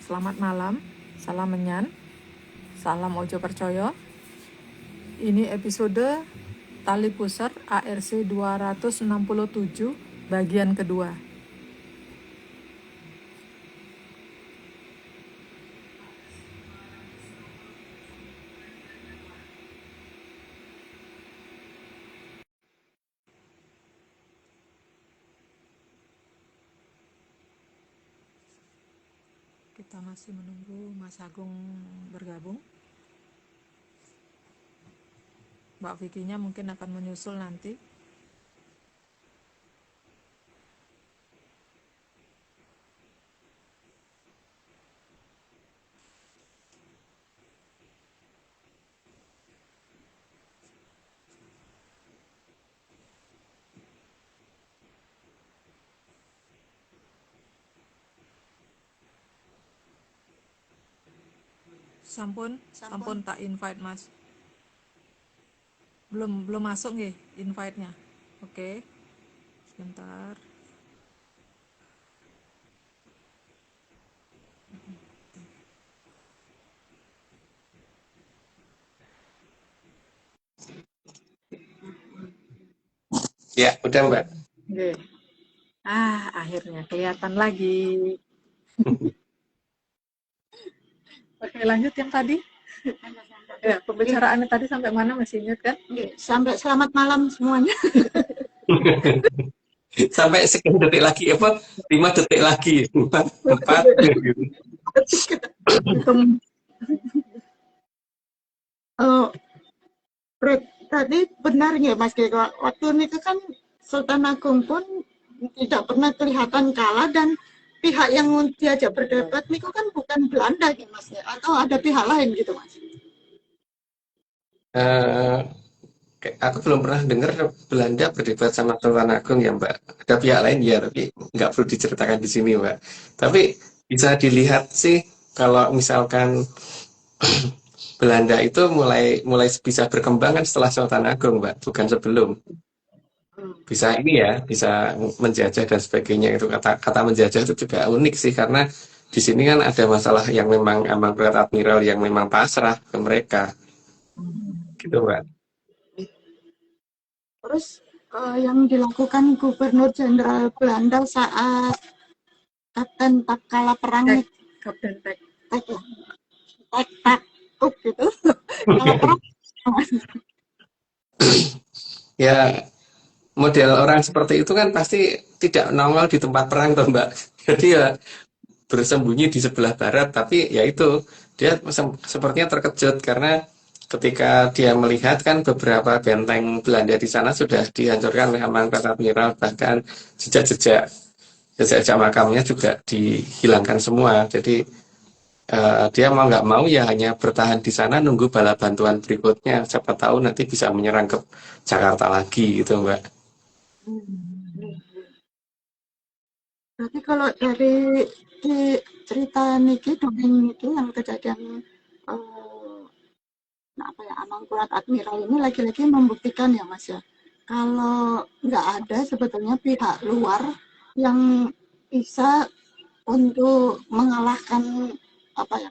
Selamat malam, salam menyan, salam ojo percoyo. Ini episode Tali Pusar ARC 267 bagian kedua. Kita masih menunggu Mas Agung bergabung. Mbak Vicky-nya mungkin akan menyusul nanti. Sampun tak invite Mas. Belum masuk nih invite-nya. Oke. Sebentar. Ya, udah Mbak. Oke. Akhirnya kelihatan lagi. Oke, lanjut yang tadi. Ya, pembicaraannya tadi sampai mana masih ingat kan? Sampai selamat malam semuanya. Sampai sekian detik lagi, 5 detik lagi. 4 gitu. Tadi benar nggak Mas Geko? Waktu itu kan Sultan Agung pun tidak pernah kelihatan kalah dan pihak yang diajak berdebat itu kan bukan Belanda gitu Mas ya? Atau ada pihak lain gitu Mas? Aku belum pernah dengar Belanda berdebat sama Sultan Agung ya Mbak. Ada pihak lain ya, tapi nggak perlu diceritakan di sini Mbak. Tapi bisa dilihat sih kalau misalkan Belanda itu mulai bisa berkembang kan setelah Sultan Agung Mbak, bukan sebelum. Bisa ini ya, bisa menjajah dan sebagainya. Itu kata menjajah itu juga unik sih, karena di sini kan ada masalah yang memang berat admiral yang memang pasrah ke mereka, gitu Mbak. Terus yang dilakukan Gubernur Jenderal Belanda saat Kapten tak kalah perang Kapten Tek. Gitu. Kalah perang. Ya, model orang seperti itu kan pasti tidak nongol di tempat perang toh Mbak. Jadi ya bersembunyi di sebelah barat, tapi ya itu dia sepertinya terkejut karena ketika dia melihat kan beberapa benteng Belanda di sana sudah dihancurkan oleh Angkatan Admiral, bahkan jejak makamnya juga dihilangkan semua. Jadi dia mau nggak mau ya hanya bertahan di sana nunggu bala bantuan berikutnya. Siapa tahu nanti bisa menyerang ke Jakarta lagi gitu Mbak. Berarti kalau dari cerita Niki, dongeng Niki yang kejadian Amangkurat Admiral ini lagi-lagi membuktikan ya Mas ya, kalau nggak ada sebetulnya pihak luar yang bisa untuk mengalahkan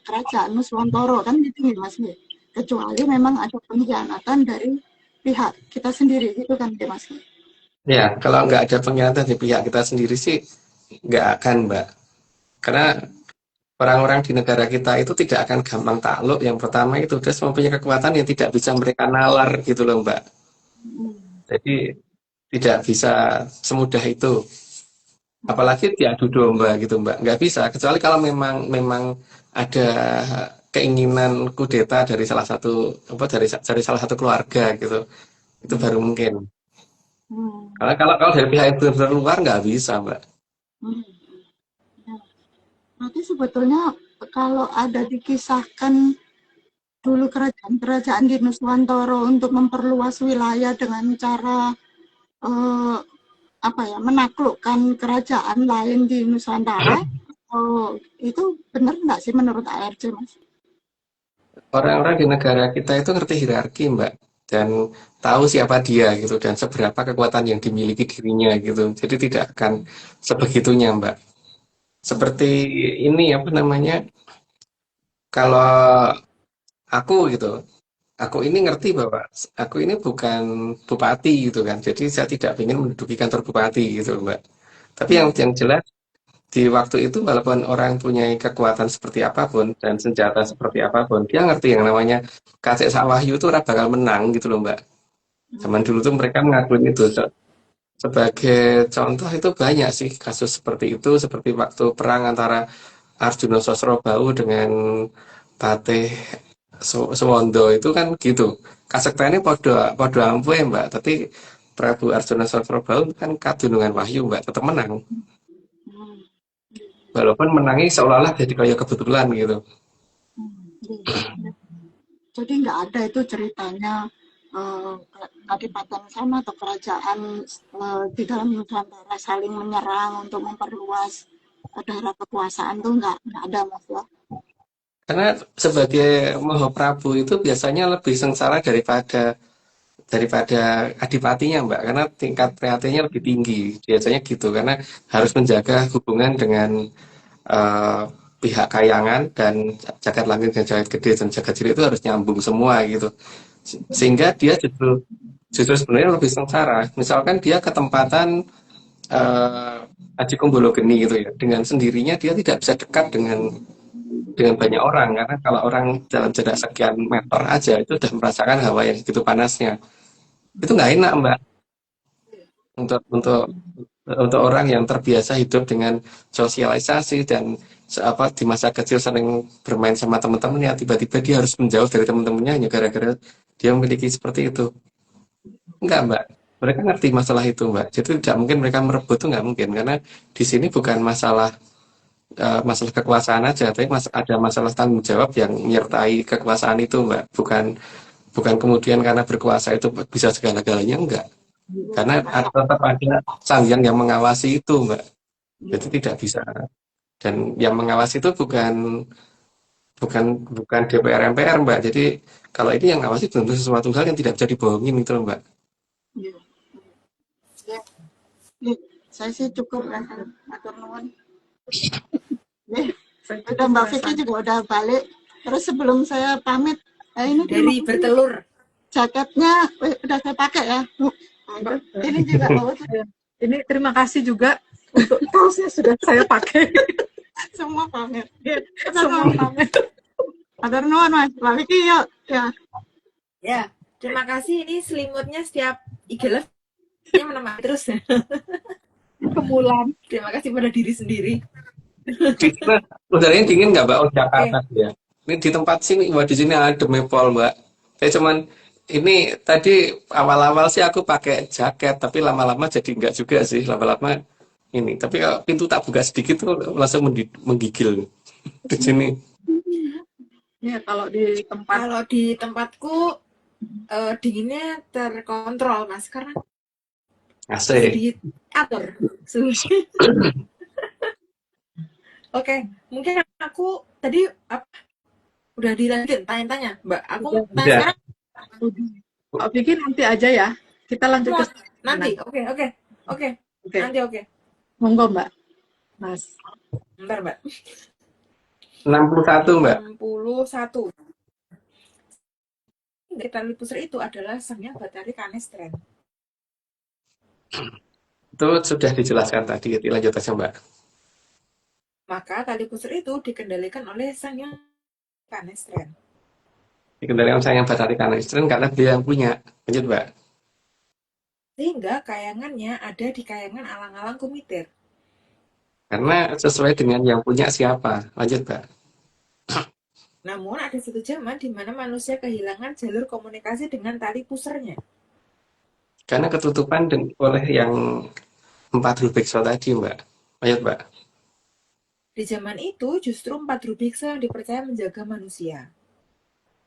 kerajaan Nuswantara kan gitu ya Mas ya. Kecuali memang ada pengkhianatan dari pihak kita sendiri gitu kan ya Mas. Ya, kalau nggak ada pengkhianatan di pihak kita sendiri sih nggak akan Mbak. Karena orang-orang di negara kita itu tidak akan gampang takluk. Yang pertama itu dia mempunyai kekuatan yang tidak bisa mereka nalar gitu loh Mbak. Jadi tidak bisa semudah itu. Apalagi diadu domba gitu Mbak. Nggak bisa. Kecuali kalau memang ada keinginan kudeta dari salah satu dari salah satu keluarga gitu. Itu baru mungkin. Karena kalau dari pihak yang benar-benar luar nggak bisa Mbak. Berarti sebetulnya kalau ada dikisahkan dulu kerajaan di Nuswantara untuk memperluas wilayah dengan cara menaklukkan kerajaan lain di Nusantara, itu benar nggak sih menurut ARC Mas? Orang-orang di negara kita itu ngerti hierarki Mbak. Dan tahu siapa dia gitu. Dan seberapa kekuatan yang dimiliki dirinya gitu. Jadi tidak akan sebegitunya Mbak. Seperti ini apa namanya, Kalau aku gitu, aku ini ngerti bahwa aku ini bukan bupati gitu kan. Jadi saya tidak ingin menduduki kantor bupati gitu, Mbak. Tapi yang jelas di waktu itu walaupun orang punya kekuatan seperti apapun dan senjata seperti apapun, dia ngerti yang namanya Kacek Sawahyu itu ora bakal menang gitu loh, Mbak. Zaman dulu tuh mereka mengakuin itu. Sebagai contoh itu banyak sih kasus seperti itu, seperti waktu perang antara Arjuna Sosrobau dengan Patih Suwondo itu kan gitu. Kasektene podo podo ampuh ya Mbak, tapi Prabu Arjuna Sosrobau kan kadunungan wahyu Mbak, tetap menang. Hmm. Walaupun menangnya seolah-olah jadi kayak kebetulan gitu. Iya. Jadi nggak ada itu ceritanya kadipaten sana atau kerajaan di dalam Nusantara saling menyerang untuk memperluas daerah kekuasaan tuh nggak ada Mas ya. Karena sebagai Mahaprabu itu biasanya lebih sengsara daripada adipatinya Mbak, karena tingkat prihatinnya lebih tinggi biasanya gitu, karena harus menjaga hubungan dengan eh, pihak kayangan dan jagat langit dan jagat gede dan jagat cilik itu harus nyambung semua gitu, sehingga dia justru justru sebenarnya lebih sengsara. Misalkan dia ketempatan Aji Kumbolo Geni gitu ya, dengan sendirinya dia tidak bisa dekat dengan banyak orang, karena kalau orang dalam jarak sekian meter aja itu udah merasakan hawa yang begitu panasnya, itu nggak enak Mbak, untuk untuk orang yang terbiasa hidup dengan sosialisasi dan di masa kecil sering bermain sama teman-temannya, tiba-tiba dia harus menjauh dari teman-temannya hanya gara-gara dia memiliki seperti itu. Enggak Mbak, mereka ngerti masalah itu Mbak, jadi tidak mungkin mereka merebut, itu nggak mungkin, karena di sini bukan masalah kekuasaan aja, tapi ada masalah tanggung jawab yang menyertai kekuasaan itu Mbak, bukan bukan kemudian karena berkuasa itu bisa segala-galanya, enggak. Karena tetap ada Sangyang yang mengawasi itu, Mbak. Jadi tidak bisa. Dan yang mengawasi itu bukan bukan bukan DPR MPR, Mbak. Jadi kalau ini yang ngawasi tentu sesuatu hal yang tidak bisa dibohongin itu, Mbak. Iya. Ya, ya, saya sih cukup ya, atur nuwun. Ya, Saya udah cukup Mbak merasa. Vicky juga udah balik. Terus sebelum saya pamit, ini Dari bertelur. jaketnya udah saya pakai ya. Mbak, Ini juga ini terima kasih juga untuk kaosnya sudah saya pakai. semua pamit. Semua pamit. Atur nuwun Mas. Mbak Vicky yuk. Ya. Ya, terima kasih. Ini selimutnya setiap IG live-nya menemani terus. Kemulan. Terima kasih pada diri sendiri. Udaranya dingin nggak, Mbak? Oh, Oke. Jakarta ya. Ini di tempat sini, Mbak, di sini ada Mepol, Mbak. Saya cuman ini tadi awal-awal sih aku pakai jaket, tapi lama-lama jadi enggak juga sih, lama-lama ini. Tapi kalau pintu tak buka sedikit tuh langsung menggigil di sini. Ya, kalau di tempat Kalau di tempatku dinginnya terkontrol, Mas, karena Asik. diatur suhunya. Oke, mungkin aku tadi udah dilanjutin tanya-tanya, Mbak. Aku tanya Udah. sekarang. Pak Vicky nanti aja ya. Kita lanjut ke Nanti. Oke. Oke. Nanti oke. Monggo, Mbak. Mas. Bentar, Mbak. 61, Mbak. 61. Tali pusar itu adalah Sangyang Bathari Kanistren. Itu sudah dijelaskan tadi, lanjut aja Mbak. Maka tali pusar itu dikendalikan oleh Sangyang Kanistren. Dikendalikan Sangyang Bathari Kanistren karena beliau yang punya. Lanjut Mbak. Sehingga kayangannya ada di kayangan alang-alang Kumitir. Karena sesuai dengan yang punya siapa. Lanjut Mbak. Namun ada satu zaman di mana manusia kehilangan jalur komunikasi dengan tali pusarnya. Karena ketutupan oleh yang 4 rubikso tadi Mbak. Lanjut Mbak. Di zaman itu justru 4 rubikso yang dipercaya menjaga manusia.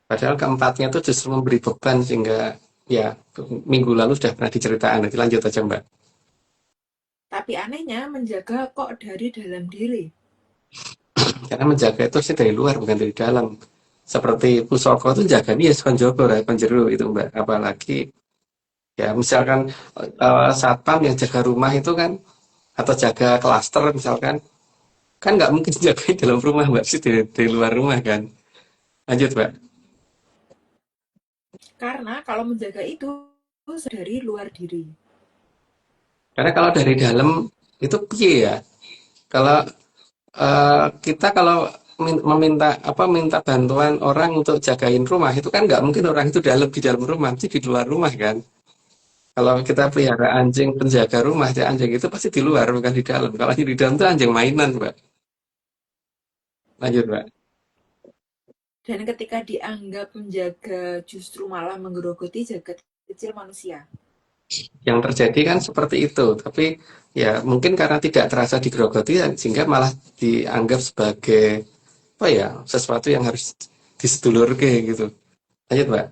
Padahal keempatnya itu justru memberi beban, sehingga ya minggu lalu sudah pernah diceritakan. Nanti lanjut aja Mbak. Tapi anehnya menjaga kok dari dalam diri. Karena menjaga itu sih dari luar, bukan dari dalam. Seperti Pusoko itu jaga dia Konjogo, Konjero itu Mbak. Apalagi ya misalkan satpam yang jaga rumah itu kan, atau jaga klaster misalkan, kan nggak mungkin jaga di dalam rumah Mbak, sih dari luar rumah kan. Lanjut, Mbak. Karena kalau menjaga itu dari luar diri. Karena kalau dari dalam itu piye ya? Kalau kita kalau meminta minta bantuan orang untuk jagain rumah itu kan nggak mungkin orang itu di dalam rumah, pasti di luar rumah kan. Kalau kita pelihara anjing penjaga rumah, ya anjing itu pasti di luar bukan di dalam. Kalau anjing di dalam itu anjing mainan, Mbak. Lanjut, Mbak. Dan ketika dianggap menjaga justru malah menggerogoti jaga kecil manusia. Yang terjadi kan seperti itu, tapi ya mungkin karena tidak terasa digerogoti sehingga malah dianggap sebagai apa ya sesuatu yang harus disedulurke gitu. Lanjut, Mbak.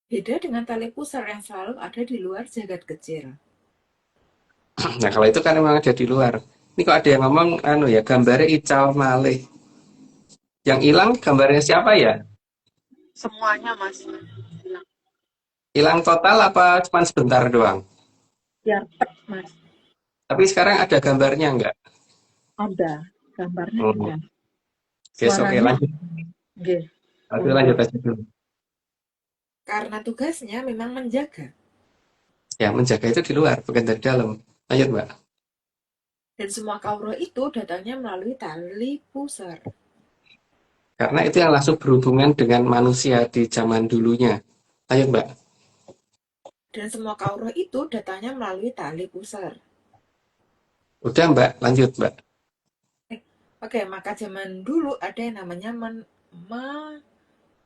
Beda dengan tali pusar yang selalu ada di luar jagat kecil. Nah kalau itu kan memang ada di luar. Ini kok ada yang ngomong anu ya gambarnya Ical Malih. Yang hilang gambarnya siapa ya? Semuanya Mas. Hilang total apa cuma sebentar doang? Biar cepet Mas. Tapi sekarang ada gambarnya nggak? Ada gambarnya Oh, ada. oke, oke, Suaranya lanjut. nggih. Oke, Monggo. lanjut aja dulu. Karena tugasnya memang menjaga. Ya, menjaga itu di luar, bukan dari dalam. Lanjut, Mbak. Dan semua kauro itu datangnya melalui tali pusar. Karena itu yang langsung berhubungan dengan manusia di zaman dulunya. Lanjut, Mbak. Dan semua kauro itu datangnya melalui tali pusar. Udah, Mbak. Lanjut, Mbak. Oke, maka zaman dulu ada yang namanya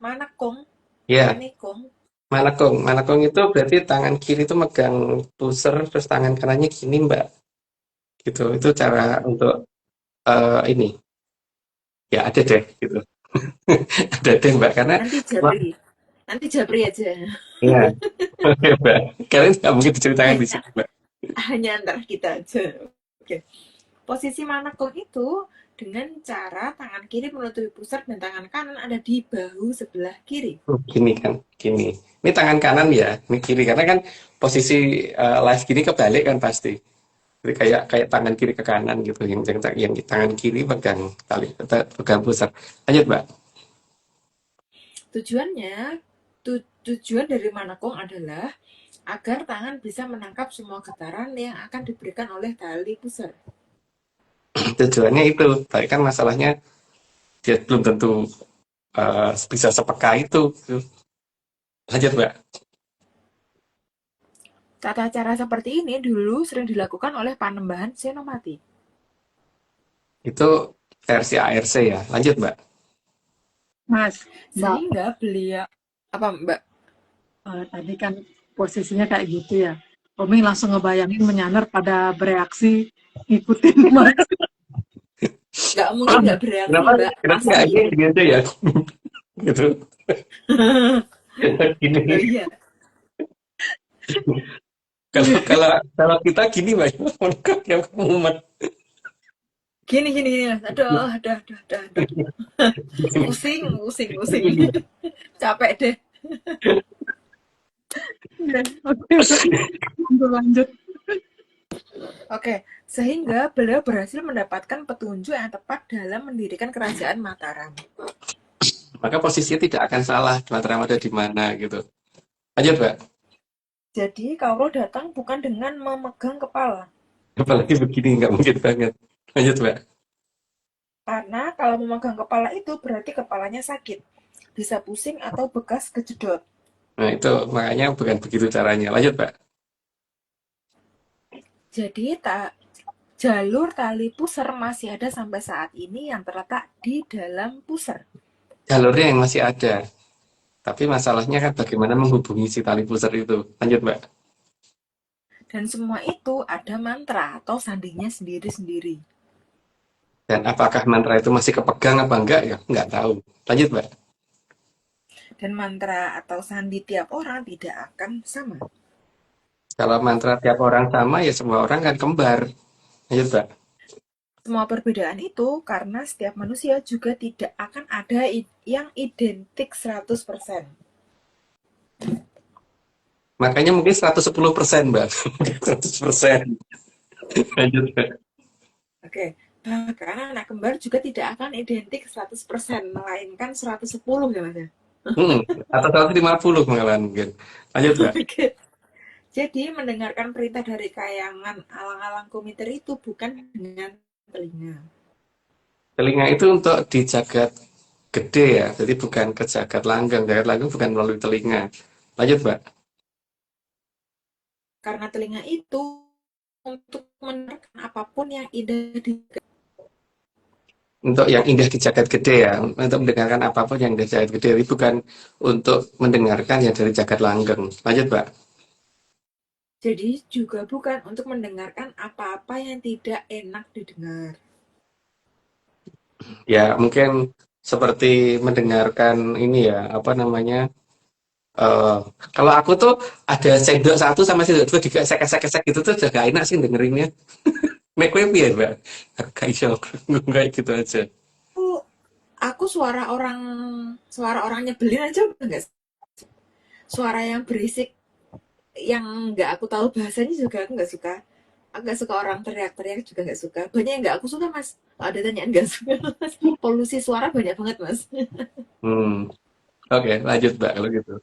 manakong, Ya, manekong. manakong. Manakong itu berarti tangan kiri itu megang pusar, terus tangan kanannya gini, Mbak. Gitu. Itu cara untuk ini. Ya, ada deh, gitu. Ada deh, Mbak. Karena, Nanti Jabri aja. ya, oke, Mbak. Kalian nggak mungkin diceritakan di sini, Mbak. Hanya antara kita aja. Oke. Posisi manakong itu dengan cara tangan kiri menutupi pusar dan tangan kanan ada di bahu sebelah kiri. Gini kan, gini. Ini tangan kanan ya, ini kiri. Karena kan posisi live gini kebalik kan pasti. Jadi kayak tangan kiri ke kanan gitu. Yang tangan kiri pegang tali, pegang pusar. Lanjut, Mbak. Tujuan dari manakong adalah agar tangan bisa menangkap semua getaran yang akan diberikan oleh tali pusar. Tujuannya itu. Tapi kan masalahnya dia belum tentu bisa sepeka itu. Lanjut, Mbak. Tata cara seperti ini dulu sering dilakukan oleh Panembahan Senopati. Itu versi ARC ya. Lanjut, Mbak. Mas, Mbak, Sehingga beliau apa Mbak? tadi kan posisinya kayak gitu ya. Romi langsung ngebayangin menyaner pada bereaksi ngikutin Mas. Nggak mungkin nggak bereaksi Kenapa Mbak. nggak gitu ya? Gitu. Gini. Oh iya. Kalau kita gini, Mbak. Yang mumet. Gini. Aduh. Pusing. Capek deh. Oke, lanjut. Oke, sehingga beliau berhasil mendapatkan petunjuk yang tepat dalam mendirikan kerajaan Mataram. Maka posisinya tidak akan salah Mataram ada di mana gitu. Lanjut, Mbak. Jadi Kauro datang bukan dengan memegang kepala. Apalagi begini nggak mungkin banget. Lanjut, Mbak. Karena kalau memegang kepala itu berarti kepalanya sakit. Bisa pusing atau bekas kejedot. Nah itu makanya bukan begitu caranya. Lanjut, Mbak. Jadi jalur tali pusar masih ada sampai saat ini yang terletak di dalam pusar. Jalurnya yang masih ada. Tapi masalahnya kan bagaimana menghubungi si tali pusar itu. Lanjut, Mbak. Dan semua itu ada mantra atau sandinya sendiri-sendiri. Dan apakah mantra itu masih kepegang apa enggak ya? Nggak tahu. Lanjut, Mbak. Dan mantra atau sandi tiap orang tidak akan sama. Kalau mantra tiap orang sama ya semua orang kan kembar. Lanjut, Mbak. Semua perbedaan itu karena setiap manusia juga tidak akan ada yang identik 100%. Makanya mungkin 110%, Mbak. 100%. Lanjut, Mbak. Oke, Bahkan anak kembar juga tidak akan identik 100%, melainkan 110 ya Mas ya. Atau 150 malah mungkin. Lanjut, Mbak. Oke. Jadi mendengarkan perintah dari kayangan alang-alang komiter itu bukan dengan telinga. Telinga itu untuk di jagat gede ya, jadi bukan ke jagat langgeng. Jagat langgeng bukan melalui telinga. Lanjut, Mbak. Karena telinga itu untuk mendengarkan apapun yang indah di Untuk yang indah di jagat gede ya, untuk mendengarkan apapun yang indah di jagat gede, jadi bukan untuk mendengarkan yang dari jagat langgeng. Lanjut, Mbak. jadi juga bukan untuk mendengarkan apa-apa yang tidak enak didengar. Ya, mungkin seperti mendengarkan ini ya, apa namanya? eh Kalau aku tuh ada sendok satu sama sendok dua digesek-gesek gitu tuh udah gak enak sih dengerinnya. Mek kowe piye, Mbak? Aku gak iso kayak gitu aja. Aku suara orang nyebelin aja enggak, suara yang berisik yang nggak aku tahu bahasanya juga aku nggak suka. Aku nggak suka orang teriak-teriak juga nggak suka. Banyak yang nggak aku suka Mas. Ada tanyaan nggak suka Mas. Polusi suara banyak banget Mas. Hmm, oke, lanjut, Mbak, kalau gitu.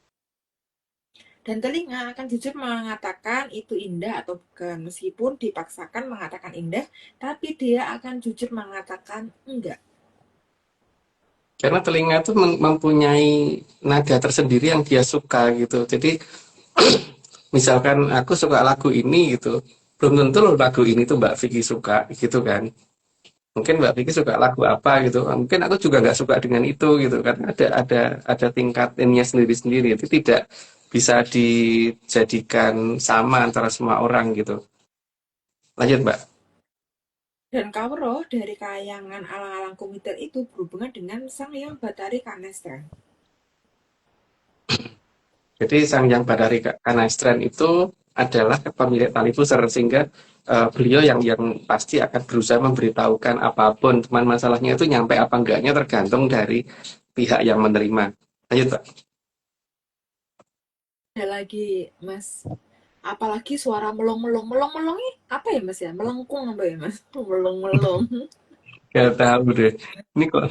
Dan telinga akan jujur mengatakan itu indah atau bukan. Meskipun dipaksakan mengatakan indah, tapi dia akan jujur mengatakan enggak. Karena telinga tuh mempunyai nada tersendiri yang dia suka gitu. Jadi misalkan aku suka lagu ini gitu, belum tentu loh lagu ini tuh Mbak Vicky suka gitu kan. Mungkin Mbak Vicky suka lagu apa gitu, mungkin aku juga nggak suka dengan itu gitu kan. Ada tingkat ininya sendiri-sendiri. Itu tidak bisa dijadikan sama antara semua orang gitu. Lanjut, Mbak. Dan Kawro dari kayangan alang-alang komiter itu berhubungan dengan Sang Hyang Bathari Kanestren. Jadi Sang Yang Bathari Kanastren itu adalah pemilik tali pusar sehingga beliau yang pasti akan berusaha memberitahukan apapun, cuman masalahnya itu nyampe apa enggaknya tergantung dari pihak yang menerima. Lanjut, Pak. Ada lagi Mas, apalagi suara melong-melong. Melong-melong ini apa ya Mas ya? Melengkung apa ya Mas? Melong-melong. Gak tahu deh. Ini kok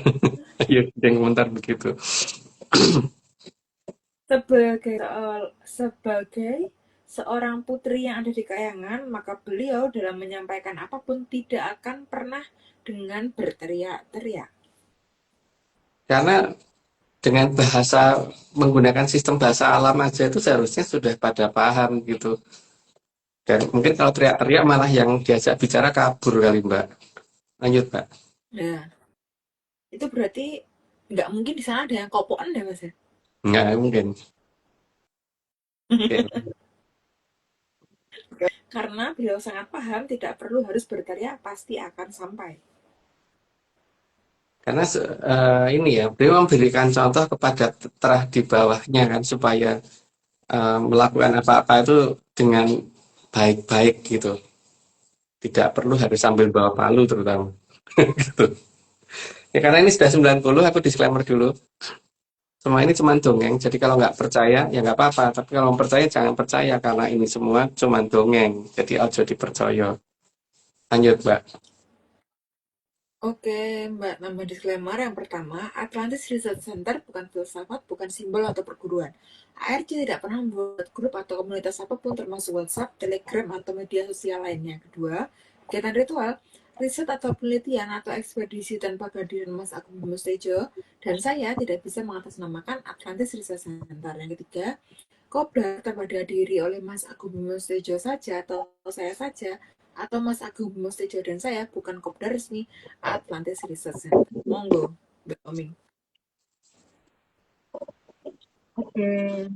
ayo yang komentar begitu. Sebagai seorang putri yang ada di kayangan, maka beliau dalam menyampaikan apapun tidak akan pernah dengan berteriak-teriak. Karena dengan bahasa menggunakan sistem bahasa alam aja itu seharusnya sudah pada paham gitu. Dan mungkin kalau teriak-teriak malah yang diajak bicara kabur kali, Mbak. Lanjut, Mbak. Nah, itu berarti nggak mungkin di sana ada yang kopoan ya Mas ya? Nggak mungkin. Oke. Karena beliau sangat paham tidak perlu harus berteriak, pasti akan sampai. Karena ini ya, beliau memberikan contoh kepada terah di bawahnya kan supaya melakukan apa-apa itu dengan baik-baik gitu. Tidak perlu harus sambil bawa palu terutama. Gitu. Ya karena ini sudah 90, aku disclaimer dulu. Semua ini cuma dongeng, jadi kalau nggak percaya ya nggak apa-apa. Tapi kalau percaya jangan percaya karena ini semua cuma dongeng. Jadi ojo dipercaya. Lanjut, Mbak. Oke, Mbak, nambah disclaimer yang pertama, Atlantis Research Center bukan filsafat, bukan simbol atau perguruan. ARC tidak pernah membuat grup atau komunitas apapun termasuk WhatsApp, Telegram, atau media sosial lainnya. Kedua, kegiatan ritual, riset atau penelitian atau ekspedisi tanpa kehadiran Mas Agung Bimo Tejo dan saya tidak bisa mengatasnamakan Atlantis Research Center. Yang ketiga, Kopdar tanpa dihadiri oleh Mas Agung Bimo Tejo saja atau saya saja atau Mas Agung Bimo Tejo dan saya bukan kopdar resmi Atlantis Research Center. Monggo, Mbak Oming. Oke,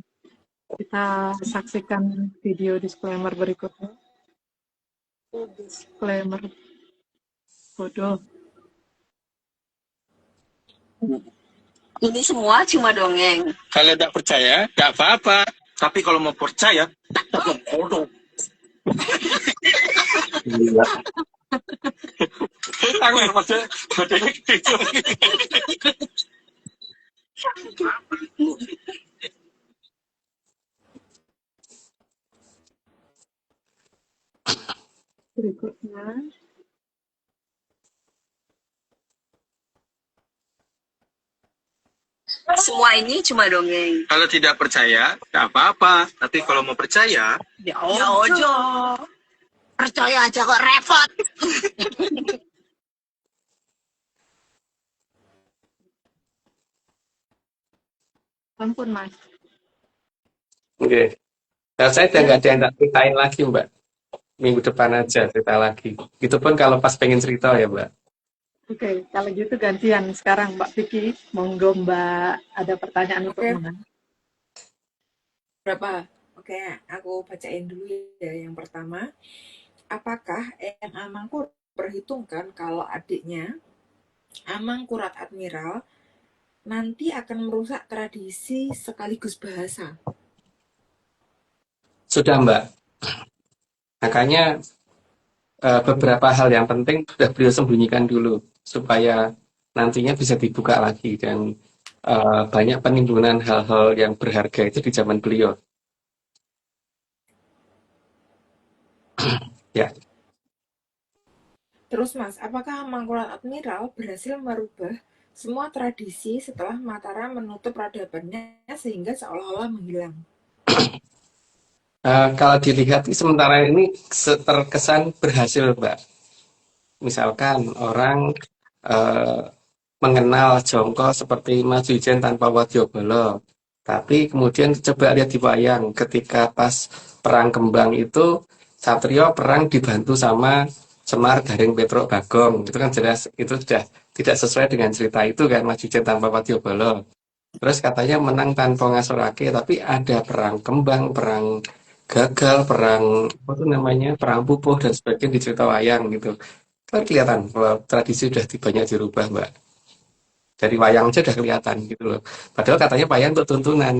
kita saksikan video disclaimer berikutnya. Disclaimer bodoh. Ini semua cuma dongeng. Kalau tidak percaya, tidak apa-apa. Tapi kalau mau percaya, tak bodoh. Gila. Aku yang maksudnya, badannya gitu. Berikutnya Semua ini cuma dongeng. Kalau tidak percaya, tak apa-apa. Tapi kalau mau percaya, Ya ojo. Percaya aja kok repot. Ampun, Mas. Oke. Nah, saya udah nggak ada yang tak ceritain lagi, Mbak. Minggu depan aja cerita lagi. Itu pun kalau pas pengen cerita ya, Mbak. Oke, kalau gitu gantian sekarang Mbak Vicky. Monggo Mbak, ada pertanyaan untuk Oke. Mas. Berapa? Oke, aku bacain dulu ya. Yang pertama, apakah Eyang Amangkurat perhitungkan kalau adiknya Amangkurat Admiral nanti akan merusak tradisi sekaligus bahasa? Sudah, Mbak. Makanya beberapa hal yang penting sudah beliau sembunyikan dulu supaya nantinya bisa dibuka lagi dan banyak penimbunan hal-hal yang berharga itu di zaman beliau. Ya, Terus Mas, apakah Amangkurat Admiral berhasil merubah semua tradisi setelah Mataram menutup peradabannya sehingga seolah-olah menghilang? kalau dilihat sementara ini terkesan berhasil, Mbak. Misalkan orang eh, mengenal Jongko seperti Mas Wijen tanpa wadyabala. Tapi kemudian coba lihat di wayang ketika pas perang kembang itu Satrio perang dibantu sama Semar Garing Petruk Bagong. Itu kan jelas itu sudah tidak sesuai dengan cerita itu kan Mas Wijen tanpa wadyabala. Terus katanya menang tanpa ngasorake tapi ada perang kembang, perang gagal, perang apa tuh namanya, perang pupuh dan sebagainya di cerita wayang gitu. Kan kelihatan bahwa tradisi sudah banyak dirubah, Mbak. Dari wayang aja udah kelihatan gitu loh. Padahal katanya wayang untuk tuntunan.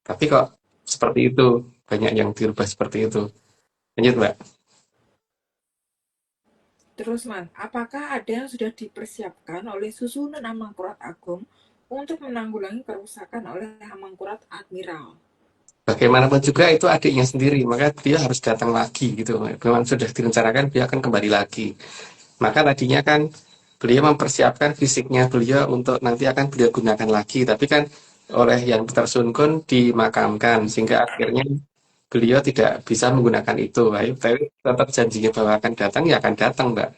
Tapi kok seperti itu. Banyak yang dirubah seperti itu. Lanjut, Mbak. Terus Mas, apakah ada yang sudah dipersiapkan oleh susunan Amangkurat Agung untuk menanggulangi kerusakan oleh Amangkurat Admiral? Bagaimanapun juga itu adiknya sendiri. Maka dia harus datang lagi gitu. Memang sudah direncanakan dia akan kembali lagi. Maka tadinya kan beliau mempersiapkan fisiknya beliau untuk nanti akan beliau gunakan lagi. Tapi kan oleh yang Sun Kun dimakamkan. Sehingga akhirnya beliau tidak bisa menggunakan itu. Tapi tetap janjinya bahwa akan datang, ya akan datang, Mbak.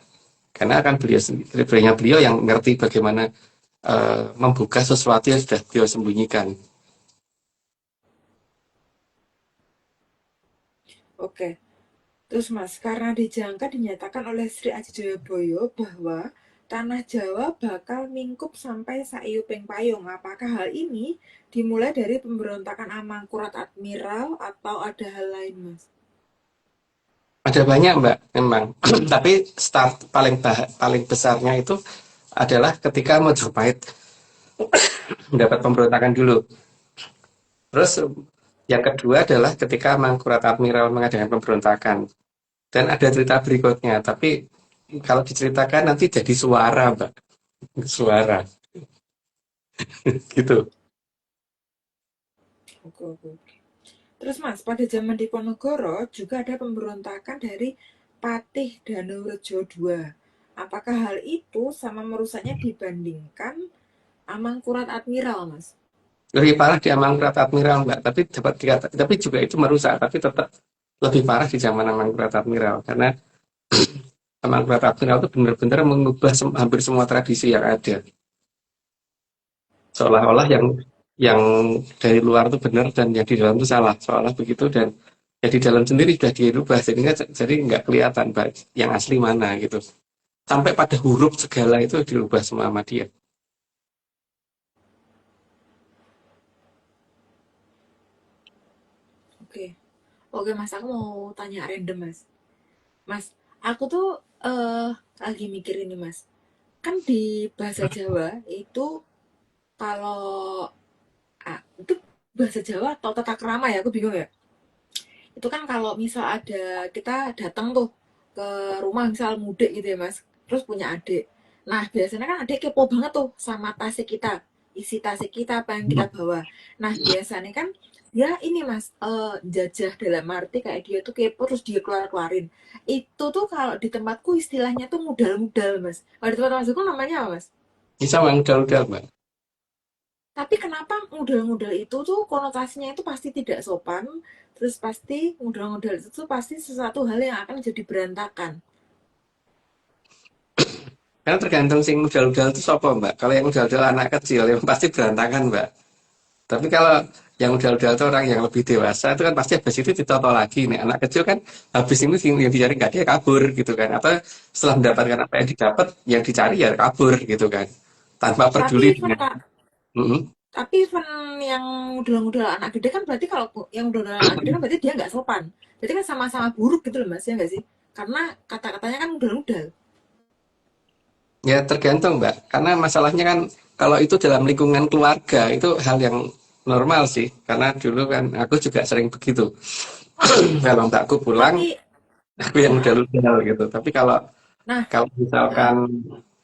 Karena akan beliau yang ngerti bagaimana membuka sesuatu yang sudah beliau sembunyikan. Oke. Terus Mas, karena dijangka dinyatakan oleh Sri Aji Joyoboyo bahwa tanah Jawa bakal mingkup sampai saiyuping payung. Apakah hal ini dimulai dari pemberontakan Amangkurat Admiral atau ada hal lain, Mas? Ada banyak, Mbak, memang. Tapi start paling besarnya itu adalah ketika Majapahit mendapat pemberontakan dulu. Terus yang kedua adalah ketika Mangkurat Admiral mengadakan pemberontakan. Dan ada cerita berikutnya, tapi kalau diceritakan nanti jadi suara, Mbak. Suara. Gitu. Oke. Terus Mas, pada zaman Diponegoro juga ada pemberontakan dari Patih Danurejo II. Apakah hal itu sama merusaknya dibandingkan Amangkurat Admiral, Mas? Lebih parah di Mangkurat Admiral, Mbak. Tapi juga itu merusak, tapi tetap lebih parah di zaman Mangkurat Admiral. Karena Mangkurat Admiral itu benar-benar mengubah hampir semua tradisi yang ada. Seolah-olah yang dari luar itu benar dan yang di dalam itu salah, seolah begitu, dan yang di dalam sendiri sudah dirubah jadi nggak kelihatan yang asli mana gitu, sampai pada huruf segala itu dirubah semua sama dia. Oke Mas, aku mau tanya random Mas, aku tuh lagi mikir ini Mas, kan di bahasa Jawa itu kalau itu bahasa Jawa atau tata krama ya, aku bingung ya. Itu kan kalau misal ada kita datang tuh ke rumah misal mudik gitu ya Mas, terus punya adik. Nah biasanya kan adik kepo banget tuh sama tasik kita, isi tasik kita apa yang kita bawa. Nah biasanya kan dia ini Mas, jajah dalam arti kayak dia tuh kepo terus dia keluarin. Itu tuh kalau di tempatku istilahnya tuh mudal-mudal Mas. Kalau di tempat Mas itu namanya apa Mas? Bisa yang udah Mbak. Tapi kenapa ngudel-ngudel itu tuh konotasinya itu pasti tidak sopan, terus pasti ngudel-ngudel itu tuh pasti sesuatu hal yang akan jadi berantakan. Karena tergantung sing udal-udal itu sapa, Mbak. Kalau yang udal-udal anak kecil yang pasti berantakan, Mbak. Tapi kalau yang udal-udal itu orang yang lebih dewasa itu kan pasti habis itu ditoto lagi nih. Anak kecil kan habis ini yang dicari nggak dia kabur gitu kan. Atau setelah mendapatkan apa yang didapat, yang dicari ya kabur gitu kan. Tanpa Tapi peduli even dengan. Kak, Mm-mm. tapi even yang ngudel-ngudel anak gede kan berarti kalau yang ngudel anak gede kan berarti dia nggak sopan. Berarti kan sama-sama buruk gitu loh Mas, ya nggak sih? Karena kata-katanya kan ngudel-ngudel. Ya tergantung Mbak. Karena masalahnya kan kalau itu dalam lingkungan keluarga itu hal yang normal sih. Karena dulu kan aku juga sering begitu. Kalau mbakku pulang, Tapi, aku yang ah, udal-udal gitu. Tapi kalau nah, kalau ah, misalkan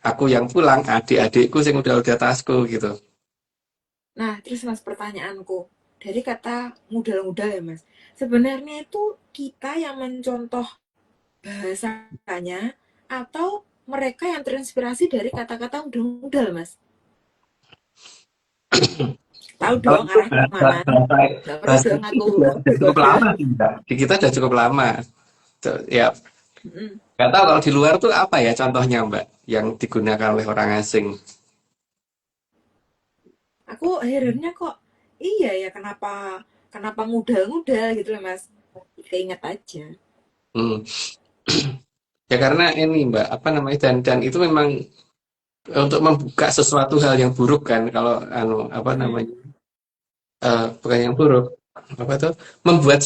aku yang pulang, adik-adikku yang udah tasku gitu. nah, terus Mas pertanyaanku dari kata ngudel-ngudel ya Mas. Sebenarnya itu kita yang mencontoh bahasanya atau mereka yang terinspirasi dari kata-kata ngudel-ngudel Mas. Tahu Kalau dong itu arah kemana? Nggak perlu bahasa dong itu aku udah cukup Google. lama sih Mbak. Di kita udah cukup lama. Tuh, ya, Mm-mm. nggak tahu kalau di luar tuh apa ya contohnya Mbak yang digunakan oleh orang asing. Aku akhirnya kok iya ya kenapa kenapa ngudel-ngudel gitu loh Mas. Keinget aja. Hmm. Ya karena ini Mbak, apa namanya dan itu memang untuk membuka sesuatu hal yang buruk kan kalau apa Mm-mm. namanya bukan yang buruk apa tuh membuat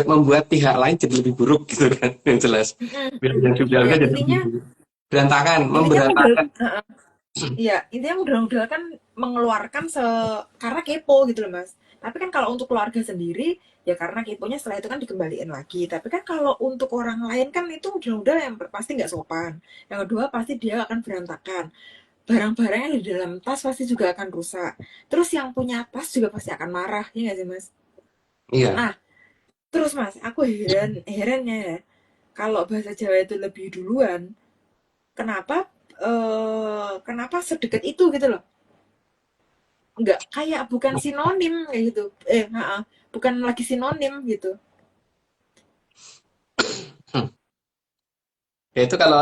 membuat pihak lain jadi lebih buruk gitu kan yang jelas Mm-mm. biar yang Ya dibiarkan jadi lebih intinya berantakan intinya ngudel memberantakan. iya, intinya ngudel-ngudel kan mengeluarkan karena kepo gitu loh Mas. Tapi kan kalau untuk keluarga sendiri, ya karena keponya setelah itu kan dikembaliin lagi. Tapi kan kalau untuk orang lain kan itu ngudel-ngudel yang pasti nggak sopan. Yang kedua pasti dia akan berantakan. Barang-barangnya di dalam tas pasti juga akan rusak. Terus yang punya tas juga pasti akan marah, ya nggak sih Mas? Iya. Nah, terus Mas, aku herannya ya, kalau bahasa Jawa itu lebih duluan, kenapa kenapa sedekat itu gitu loh? Nggak kayak bukan sinonim kayak gitu bukan lagi sinonim gitu. Hmm. Ya itu kalau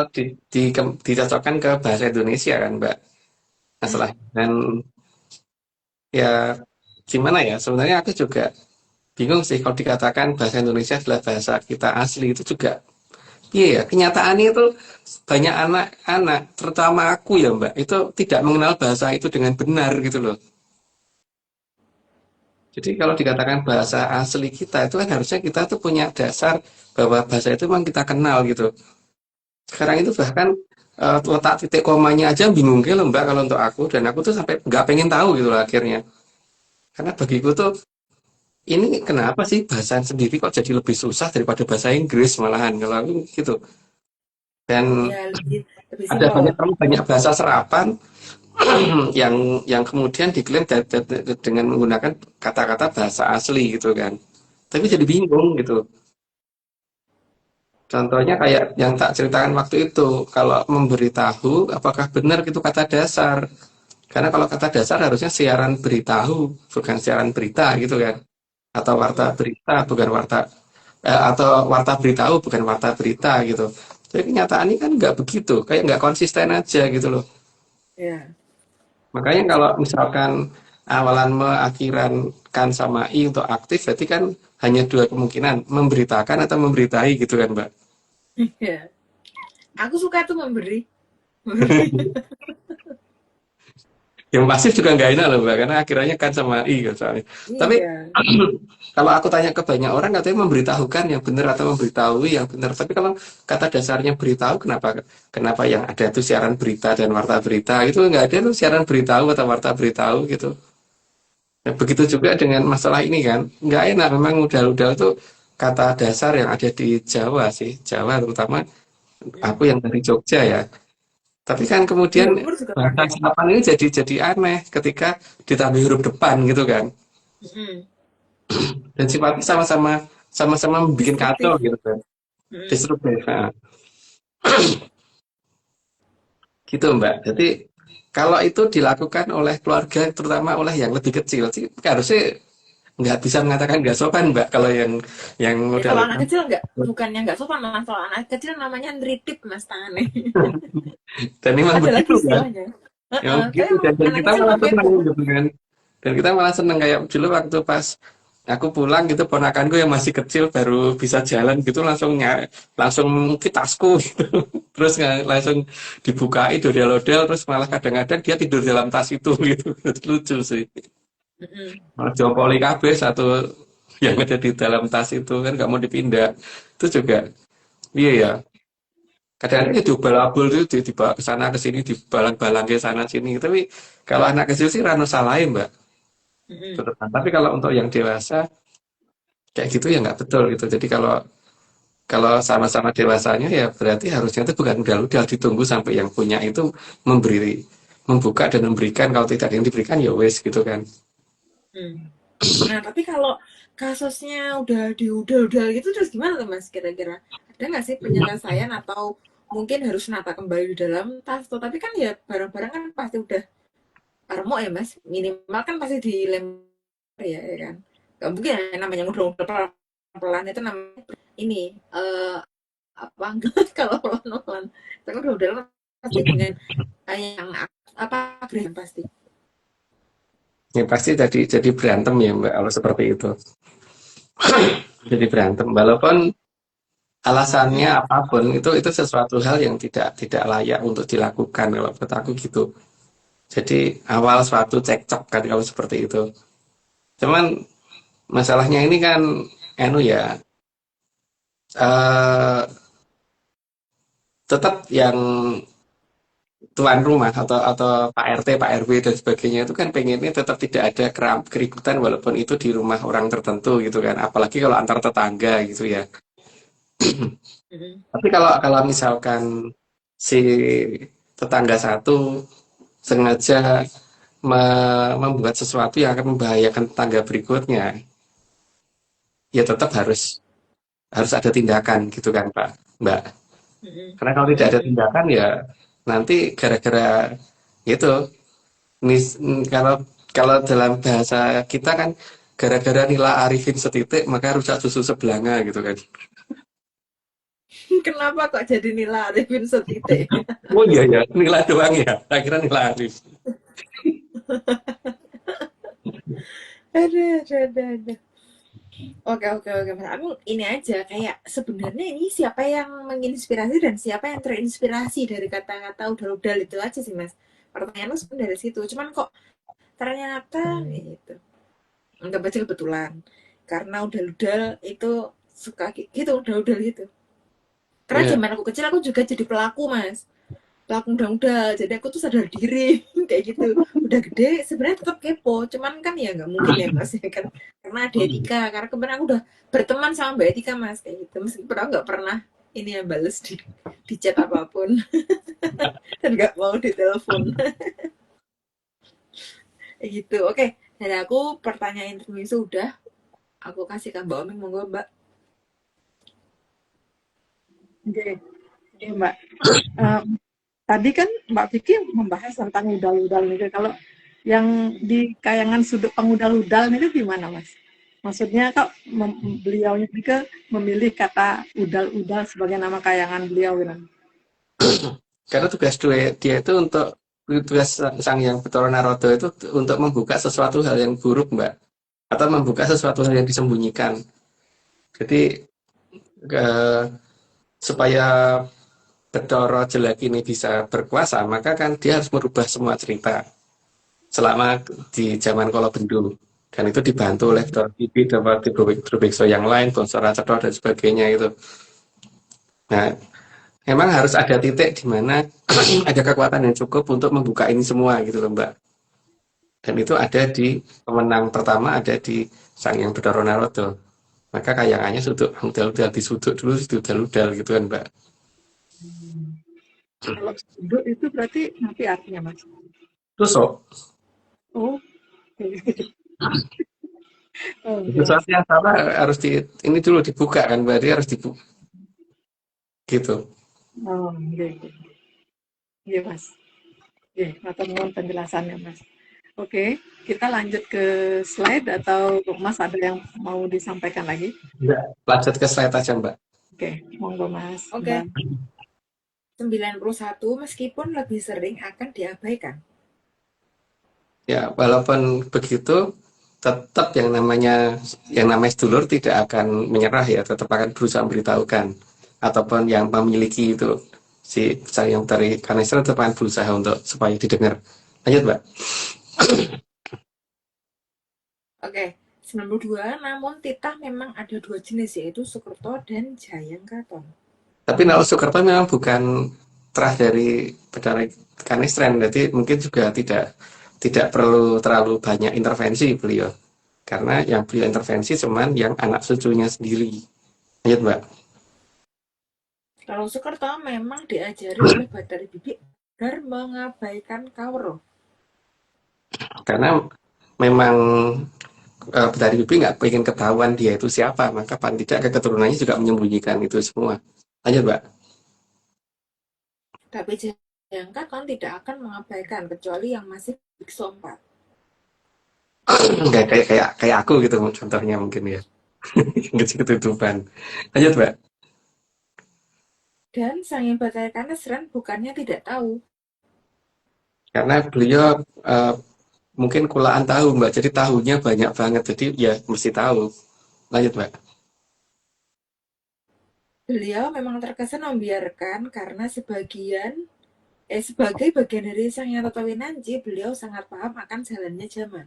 dicocokkan ke bahasa Indonesia kan Mbak masalah dan ya gimana ya sebenarnya aku juga bingung sih kalau dikatakan bahasa Indonesia adalah bahasa kita asli itu juga. Iya ya, kenyataannya itu banyak anak-anak, terutama aku ya Mbak, itu tidak mengenal bahasa itu dengan benar gitu loh. Jadi kalau dikatakan bahasa asli kita itu kan harusnya kita tuh punya dasar bahwa bahasa itu memang kita kenal gitu. Sekarang itu bahkan letak titik komanya aja bingung gitu loh Mbak kalau untuk aku dan aku tuh sampai nggak pengen tahu gitu loh akhirnya. Karena bagiku tuh ini kenapa sih bahasa sendiri kok jadi lebih susah daripada bahasa Inggris malahan kalau aku gitu. Dan Ya lebih lebih ada simpel. banyak bahasa serapan yang kemudian diklaim dengan menggunakan kata-kata bahasa asli gitu kan. Tapi jadi bingung gitu. Contohnya kayak yang tak ceritakan waktu itu, kalau memberitahu apakah benar itu kata dasar. Karena kalau kata dasar harusnya siaran beritahu, bukan siaran berita gitu kan. Atau warta berita, bukan warta atau warta beritahu, bukan warta berita gitu. Tapi kenyataannya kan nggak begitu, kayak nggak konsisten aja gitu loh. Ya. Makanya kalau misalkan awalan me akhiran kan sama i untuk aktif, berarti kan hanya dua kemungkinan, memberitakan atau memberitai gitu kan, Mbak. Ya. Aku suka tuh memberi. Yang pasif juga nggak enak loh, Mbak, karena akhirnya kan sama i kan soalnya. Tapi Iya. kalau aku tanya ke banyak orang katanya memberitahukan yang benar atau memberitahu yang benar. Tapi kalau kata dasarnya beritahu, kenapa kenapa yang ada itu siaran berita dan warta berita itu nggak ada tuh siaran beritahu atau warta beritahu gitu. Nah, begitu juga dengan masalah ini kan, nggak enak memang udal-udal itu kata dasar yang ada di Jawa sih, Jawa terutama aku yang dari Jogja ya. Tapi kan Di kemudian umur juga bahasa pakai. serapan ini jadi aneh ketika ditambah huruf depan gitu kan, Mm-mm. dan sifatnya sama-sama bikin kacau Destruktif. gitu kan, Mm-mm. destruktif. Nah, gitu Mbak. Jadi kalau itu dilakukan oleh keluarga, terutama oleh yang lebih kecil sih, harusnya nggak bisa mengatakan nggak sopan, Mbak. Kalau yang Ya kalau anak model kecil nggak, bukannya nggak sopan, mas. Kalau anak kecil namanya nritip, mas, tangannya. dan memang Ada lagi begitu kan, istilahnya. memang Tapi begitu emang dan anak kita kecil malah mah senang kepo. gitu kan. Dan kita malah seneng kayak dulu waktu pas aku pulang gitu ponakanku yang masih kecil baru bisa jalan gitu langsung ngukit tasku gitu. Terus langsung dibukain dodel-dodel terus malah kadang-kadang dia tidur dalam tas itu gitu. Lucu sih. Mm-mm. Malah diopoli kabeh satu yang ada di dalam tas itu kan nggak mau dipindah. Itu juga iya ya. Kadang-kadang ya diobal-abul tuh dibawa ke sana ke sini dibalang-balang ke sana sini. Tapi kalau anak kecil sih rano salahin, Mbak. Mm-mm. Betul kan? Tapi kalau untuk yang dewasa kayak gitu ya nggak betul gitu. Jadi kalau kalau sama-sama dewasanya ya berarti harusnya itu bukan udah ditunggu sampai yang punya itu membuka dan memberikan. Kalau tidak ada yang diberikan ya wes gitu kan. Mm. Nah, tapi kalau kasusnya udah diudel-udel gitu, terus gimana tuh, mas? Kira-kira ada nggak sih penyelesaian atau mungkin harus nata kembali di dalam tas tuh? Tapi kan ya barang-barang kan pasti udah remuk ya, mas. Minimal kan pasti dilempar ya kan? Gak mungkin ya, namanya ngudel-ngudel pelan-pelan itu namanya ini apa enggak kalau pelan-pelan. Tapi udah pasti dengan yang apa agresif pasti. Ya pasti jadi berantem ya Mbak kalau seperti itu. Jadi berantem walaupun alasannya Mm-mm. apapun itu sesuatu hal yang tidak layak untuk dilakukan kalau menurut aku gitu. Jadi awal suatu cekcok kan kalau seperti itu. Cuman masalahnya ini kan anu ya eh tetap yang tuan rumah atau Pak RT, Pak RW dan sebagainya itu kan pengennya tetap tidak ada keributan walaupun itu di rumah orang tertentu gitu kan. Apalagi kalau antar tetangga gitu ya. Mm-mm. Tapi kalau kalau misalkan si tetangga satu sengaja membuat sesuatu yang akan membahayakan tetangga berikutnya, ya tetap harus harus ada tindakan gitu kan Pak, Mbak. Mm-mm. Karena kalau tidak ada Mm-mm. tindakan ya nanti gara-gara itu kalau kalau dalam bahasa kita kan gara-gara nila arifin setitik maka rusak susu sebelanga gitu kan. Kenapa kok jadi Nila Arifin setitik? Oh iya ya, nila doang ya. Akhirnya nila arif. Ada. Oke, oke, oke. Mas. Aku ini aja kayak sebenarnya ini siapa yang menginspirasi dan siapa yang terinspirasi dari kata-kata udal-udal itu aja sih, Mas. Pertanyaannya sebenarnya dari situ. Cuman kok ternyata gitu. Enggak baca kebetulan. Karena udal-udal itu suka gitu, udal-udal gitu. Karena Iya, zaman aku kecil aku juga jadi pelaku, Mas. Pelaku udah jadi aku tuh sadar diri kayak gitu. Udah gede sebenarnya tetap kepo, cuman kan ya nggak mungkin ya, mas, ya kan, karena ada etika. Karena kemarin aku udah berteman sama mbak Etika, mas, kayak gitu, meskipun aku nggak pernah ini ya bales di chat apapun dan nggak mau ditelepon kayak gitu. Oke, dari aku pertanyaan interview sudah aku kasih ke mbak Omeng, monggo mbak. Oke, oke Mbak. Em, Tadi kan Mbak Vicky membahas tentang udal-udal nih. Kalau yang di kayangan sudut pengudal-udal itu gimana, Mas? Maksudnya kok beliau juga memilih kata udal-udal sebagai nama kayangan beliau gitu. karena tugas dia itu untuk tugas sang yang Betara Narada itu untuk membuka sesuatu hal yang buruk, Mbak, atau membuka sesuatu hal yang disembunyikan. Jadi eh, supaya Betara jelek ini bisa berkuasa, maka kan dia harus merubah semua cerita selama di zaman Kala-Bendu. Dan itu dibantu oleh Betara Tibi, dapat Drubeksa yang lain, Bonsora Cetha dan sebagainya itu. Nah, memang harus ada titik di mana ada kekuatan yang cukup untuk membuka ini semua gitu loh Mbak. Dan itu ada di pemenang pertama ada di Sang Hyang Betara Narada. Maka kayangannya sudut udal-udal disudut dulu udal-udal gitu kan Mbak. Kalau sudut itu berarti nanti artinya, Mas. Tusuk. Oh, oke. Oh, oke, Mas. Sesuatu yang salah harus ini dulu dibuka kan berarti harus dibuka gitu. Oh, oke. Iya, Mas. Oke, matur nuwun penjelasannya, Mas. Oke, kita lanjut ke slide atau Mas ada yang mau disampaikan lagi? Enggak. Lanjut ke slide aja, Mbak. Oke, monggo Mas. Oke, 91 meskipun lebih sering akan diabaikan. Ya, walaupun begitu, tetap yang namanya sedulur tidak akan menyerah ya, tetap akan berusaha memberitahukan. Ataupun yang memiliki itu si yang dari kanister tetap akan berusaha untuk supaya didengar. Lanjut, Mbak. Oke, 92, namun titah memang ada dua jenis, yaitu Sukerto dan Jayang Kraton. Tapi kalau Sukerto memang bukan terah dari kanistren, jadi mungkin juga tidak perlu terlalu banyak intervensi beliau. Karena yang beliau intervensi cuman yang anak cucunya sendiri. Lanjut, Mbak. Kalau Sukerto memang diajari oleh Bathari Bibi agar mengabaikan Kawruh. Karena memang Bathari Bibi nggak pengen ketahuan dia itu siapa, maka paling tidak keturunannya juga menyembunyikan itu semua. Lanjut, Mbak. Tapi Jayang Kraton tidak akan mengabaikan kecuali yang masih biksu 4. kayak aku gitu contohnya mungkin ya. Ketutupan. Lanjut, Mbak. Dan Sang Hyang Bathari Kanistren bukannya tidak tahu. Karena beliau mungkin kulaan tahu, Mbak. Jadi tahunya banyak banget. Jadi ya mesti tahu. Lanjut, Mbak. Beliau memang terkesan membiarkan karena sebagai bagian dari Sang Hyang Tatawinanci, beliau sangat paham akan jalannya zaman.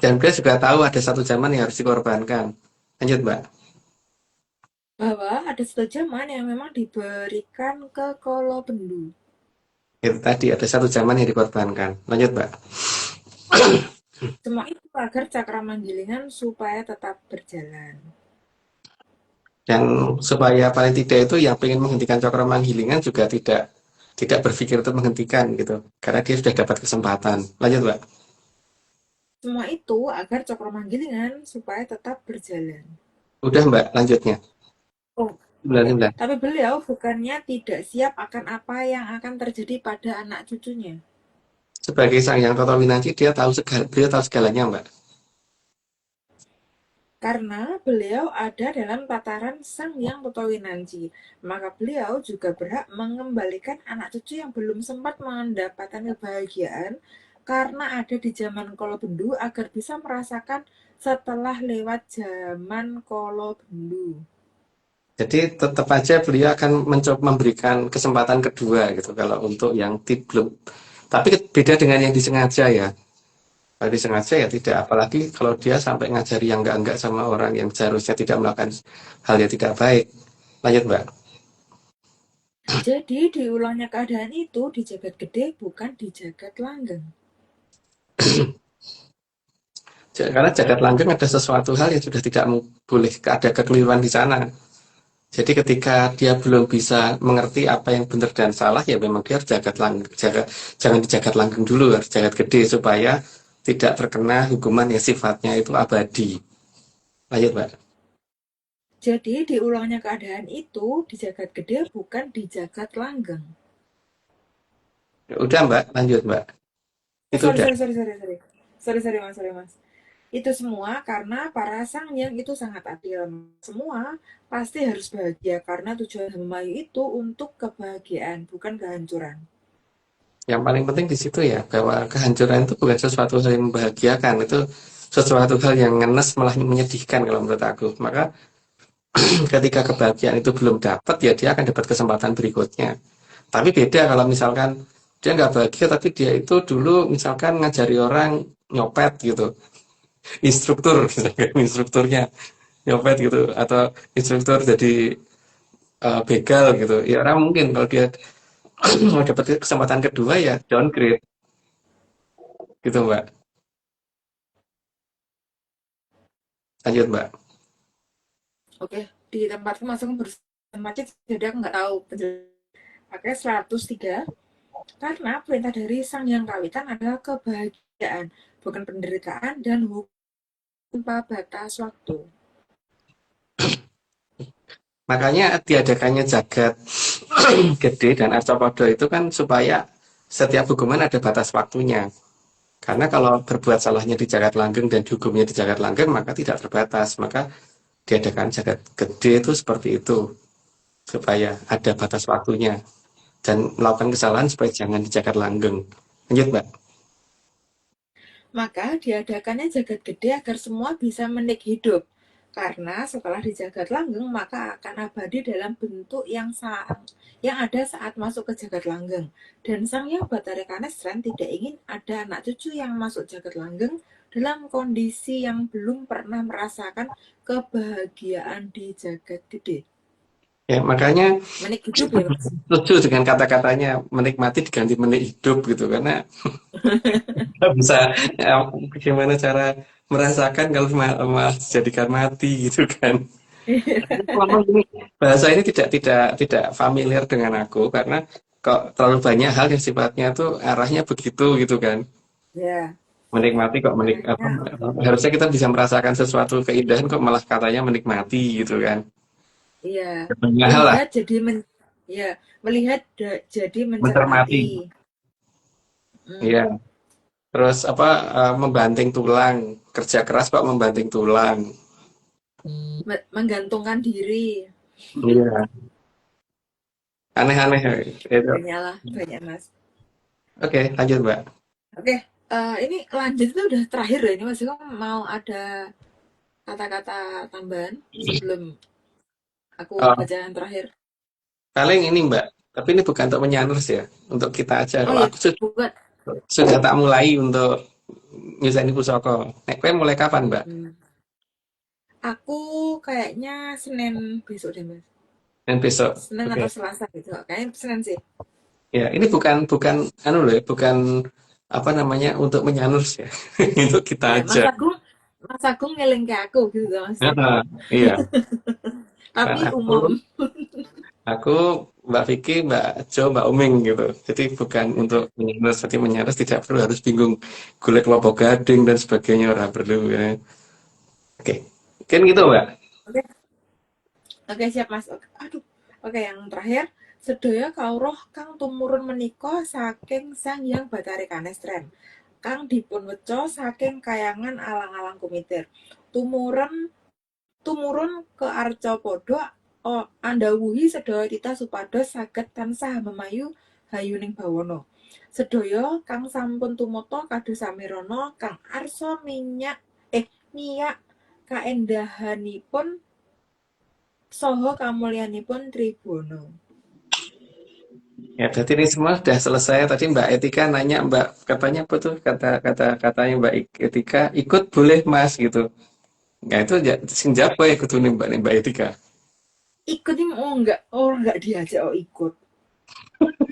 Dan beliau juga tahu ada satu zaman yang harus dikorbankan. Lanjut, Mbak. Bahwa ada satu zaman yang memang diberikan ke Kolobendu. Itu tadi ada satu zaman yang dikorbankan. Lanjut, Mbak. Semua itu agar cakra manggilingan supaya tetap berjalan. Dan supaya paling tidak itu yang ingin menghentikan cakra manggilingan juga tidak berpikir untuk menghentikan gitu. Karena dia sudah dapat kesempatan. Lanjut, Mbak. Semua itu agar cakra manggilingan supaya tetap berjalan. Udah, Mbak, lanjutnya. Oh, 99. tapi beliau bukannya tidak siap akan apa yang akan terjadi pada anak cucunya. Sebagai Sang Hyang Tatawinanci, beliau tahu segalanya, Mbak. Karena beliau ada dalam tataran Sang Hyang Tatawinanci, maka beliau juga berhak mengembalikan anak cucu yang belum sempat mendapatkan kebahagiaan karena ada di zaman Kolobendu agar bisa merasakan setelah lewat zaman Kolobendu. Jadi tetap aja beliau akan mencoba memberikan kesempatan kedua gitu kalau untuk yang belum. Tapi beda dengan yang disengaja ya. Kalau disengaja ya tidak. Apalagi kalau dia sampai ngajari yang enggak sama orang yang seharusnya tidak melakukan hal yang tidak baik. Lanjut, Mbak. Jadi diulangnya keadaan itu di jagat gede bukan di jagat langgeng. Karena jagat langgeng ada sesuatu hal yang sudah tidak boleh ada kekeliruan di sana. Jadi ketika dia belum bisa mengerti apa yang benar dan salah, ya memang dia harus jangan di jagat langgeng dulu, harus jagat gede supaya tidak terkena hukuman yang sifatnya itu abadi. Lanjut, Mbak. Jadi diulangnya keadaan itu di jagat gede bukan di jagat langgeng. Udah, Mbak, lanjut, Mbak. Itu udah. Sorry mas. Itu semua karena para sang yang itu sangat adil. Semua pasti harus bahagia karena tujuan Hamayu itu untuk kebahagiaan, bukan kehancuran. Yang paling penting di situ ya, bahwa kehancuran itu bukan sesuatu hal yang membahagiakan, itu sesuatu hal yang ngenes malah menyedihkan kalau menurut aku. Maka ketika kebahagiaan itu belum dapat, ya dia akan dapat kesempatan berikutnya. Tapi beda kalau misalkan dia nggak bahagia, tapi dia itu dulu misalkan ngajari orang nyopet gitu, instrukturnya nyopet gitu, atau instruktur jadi begal gitu. Ya orang mungkin kalau dia mau dapat kesempatan kedua ya downgrade gitu, Mbak. Lanjut, Mbak. Oke, di tempatku masuk macet, jadi aku nggak tahu penjelasan. Oke, 103. Karena perintah dari Sang Hyang Kawitan adalah kebahagiaan, bukan penderitaan dan hukum tanpa batas waktu. Makanya diadakannya jagat gede dan arcapada itu kan supaya setiap hukuman ada batas waktunya. Karena kalau berbuat salahnya di Jagat Langgeng dan dihukumnya di Jagat Langgeng, maka tidak terbatas. Maka diadakan Jagat Gede itu seperti itu, supaya ada batas waktunya. Dan melakukan kesalahan supaya jangan di Jagat Langgeng. Lanjut, Mbak. Maka diadakannya jagat gede agar semua bisa menik hidup. Karena setelah di jagat langgeng, maka akan abadi dalam bentuk yang ada saat masuk ke jagat langgeng. Dan Sang Hyang Bathara Kanestren tidak ingin ada anak cucu yang masuk jagat langgeng dalam kondisi yang belum pernah merasakan kebahagiaan di jagat gede. Ya, makanya Menik hidup ya, Mas. setuju dengan kata-katanya menikmati diganti menik hidup gitu. Karena nggak bisa, ya, bagaimana cara merasakan kalau malah dijadikan mati gitu kan. Memang ini bahasa ini tidak familiar dengan aku karena kok terlalu banyak hal yang sifatnya tuh arahnya begitu gitu kan. Ya, Menikmati kok apa, makanya harusnya kita bisa merasakan sesuatu keindahan kok malah katanya menikmati gitu kan. iya, Banyak hal lah, melihat jadi ya, melihat jadi mencermati. mencermati. Iya. Hmm. Terus apa, membanting tulang, kerja keras kok membanting tulang. Menggantungkan diri. Iya. Aneh-aneh itu. Banyak lah, banyak Mas. Oke, lanjut Mbak. Oke, ini lanjut itu udah terakhir loh ini Mas. Kamu mau ada kata-kata tambahan sebelum aku Oh, baca yang terakhir? paling ini Mbak, tapi ini bukan untuk menyaners ya, untuk kita aja. Oh Kalau ya, aku bukan. sudah tak mulai untuk nyusahin pusaka. Nek kowe mulai kapan Mbak? Hmm. Aku kayaknya Senin besok deh Mas. Dan besok. Senin Oke. atau Selasa gitu. Kayaknya Senin sih. Ya, ini bukan bukan anu loh ya, bukan apa namanya untuk menyaners ya. Untuk kita Iya, aja. Mas Agung ngeling ke aku gitu Mas. Heeh, iya. Kan Tapi aku umum. Aku, Mbak Vicky, Mbak Jo, Mbak Uming gitu. Jadi bukan untuk menyindir, jadi menyindir tidak perlu harus bingung golek lopo gading dan sebagainya ora perlu ya. Oke, kan gitu Mbak. Oke, oke siap Mas. Oke. Aduh. Oke, yang terakhir, sedaya kawruh kang tumurun menika saking Sang Hyang Bathari Kanestren. Kang dipun weca saking kayangan alang-alang kumitir. Tumurun tumurun ke arca padha andhawuhi sedaya titah supados saged tansah memayu hayuning bawana. Sedaya kang sampun tumata kados samirana kang arsa nyiyak kaendahanipun saha kamulyanipun Tribhuwana. Ya, jadi ini semua sudah selesai. Tadi Mbak Etika nanya, Mbak katanya apa tuh katanya Mbak Etika ikut boleh Mas gitu. Nah itu sing jawab ya ikut nih Mbak Etika. Ikut ini enggak diajak ikut.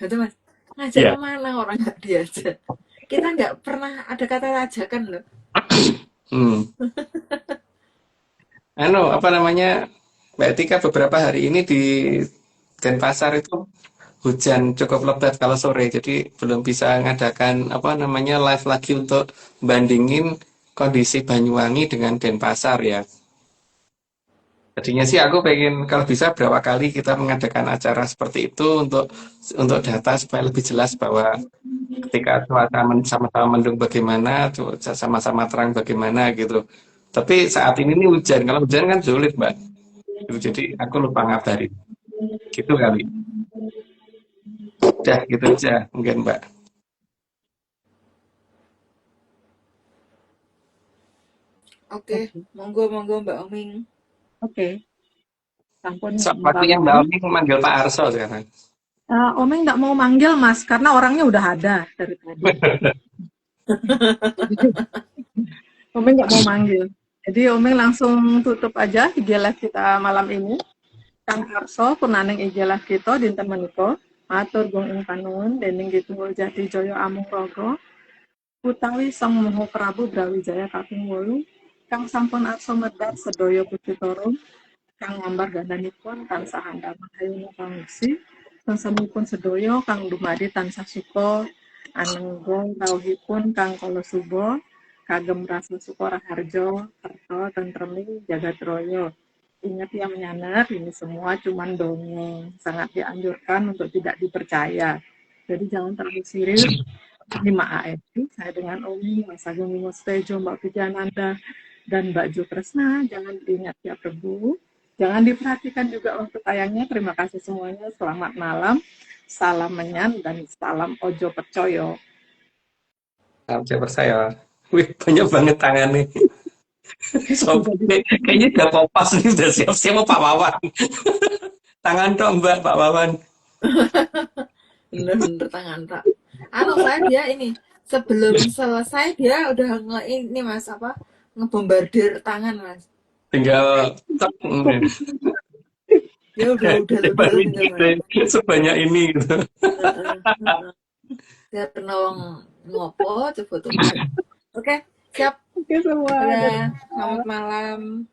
Gitu Mas. Ngajak Ya. kemana orang enggak diajak. Kita enggak pernah ada kata ajakan loh. Hmm. Apa namanya Mbak Etika beberapa hari ini di Denpasar itu hujan cukup lebat kalau sore, jadi belum bisa ngadakan apa namanya live lagi untuk bandingin kondisi Banyuwangi dengan Denpasar ya. Tadinya sih aku pengen kalau bisa berapa kali kita mengadakan acara seperti itu untuk data supaya lebih jelas bahwa ketika cuaca sama-sama mendung bagaimana, sama-sama terang bagaimana gitu. Tapi saat ini nih hujan, kalau hujan kan sulit Mbak. Gitu, jadi aku lupa ngabarin. Gitu kali. Udah gitu aja mungkin Mbak. Oke, monggo monggo Mbak Oming. Oke, sampun So, Mbak waktunya Mbak Oming. Omi manggil Pak Arso sekarang. Omeng nggak mau manggil Mas, karena orangnya udah ada dari tadi. Omeng nggak mau manggil. Jadi Omeng langsung tutup aja IG live kita malam ini. Kang Arso punaning IG live kita dinten menika. Matur gung ing panuwun dening Kidul Jati Jaya Amung Raga utawi Sang Maha Prabu Brawijaya kaping 8 kang sampun arsa medhar sedaya putritara kang nggambar gandhanipun tansah handhamen hayuna pangungsi sangsamipun sedaya kang dumadi tansah suka anengga rawuhipun kang kala suba kagem rasa suka raharja serta tentreming jagat raya. Ingat ya menyanar, ini semua cuman dongeng, sangat dianjurkan untuk tidak dipercaya. Jadi jangan terlalu serius. 5 ASD, saya dengan Omi, Mas Agung Mimos Tejo, Mbak Vicky Ananda, dan Mbak Jo Kresna. Jangan diingat tiap Rebu. Jangan diperhatikan juga untuk tayangnya. Terima kasih semuanya. Selamat malam. Salam menyan dan salam ojo percoyo. Salam percaya. Wih, banyak banget tangannya. So, kayaknya udah kopas nih, udah siap-siap Pak Wawan. Tangan dong Mbak, Pak Wawan. Bener-bener tangan tak. Saya dia ini sebelum selesai dia udah ini Mas apa ngebombardir tangan Mas. Tinggal cek. Dia udah tinggal sebanyak ini gitu. Dia penolong ngopo coba tuh. Oke, siap. Oke semua. Selamat malam.